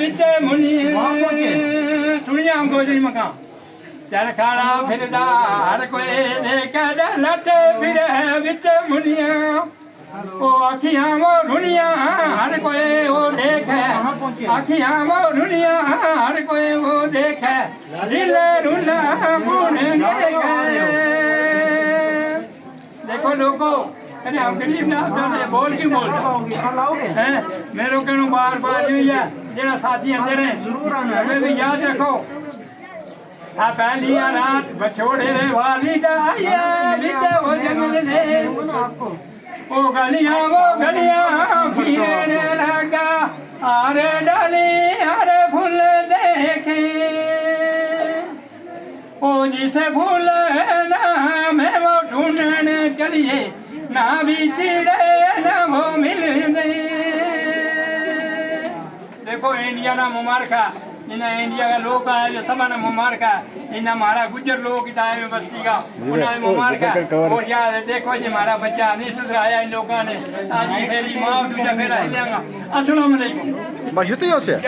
विच मुनि सुनिया गोजरी मका चरखाड़ा फिरदा हर कोई देखे लटे फिरे विच मुनिया ओ अखियां वो दुनिया हर कोई वो देखे अखियां वो दुनिया हर कोई वो देखे दिल रुला मुने देखे देखो लोगों अरे हम गरीब ना चाहते बोल क्यों बोलते हैं मेरे कहूँ बार बार हुई है जेड़ा साथी अंदर है जरूर आना भी याद रखो आ पहली रात बछोड़े रे वाली का आया बीच वो जंगल दे ओ गलियां फिरने लगा आरे डाली आरे फूल देखे ओ जिसे फूल ना मैं वो ढूंढने चलिए ना बिछड़े ना वो मिल गए देखो इंडिया ना मुबारका इन्हें इंडिया का लोग आए जो सब ना मुबारका इन्हें हमारा गुजर लोग की ताए में बस्ती का उन्हें मुबारका और यार देखो जी हमारा बच्चा नहीं सुधराया इन लोगों ने आज मेरी माँ तुझे फिर हिलेगा अस्सलाम वालेकुम Başlatıyor ya.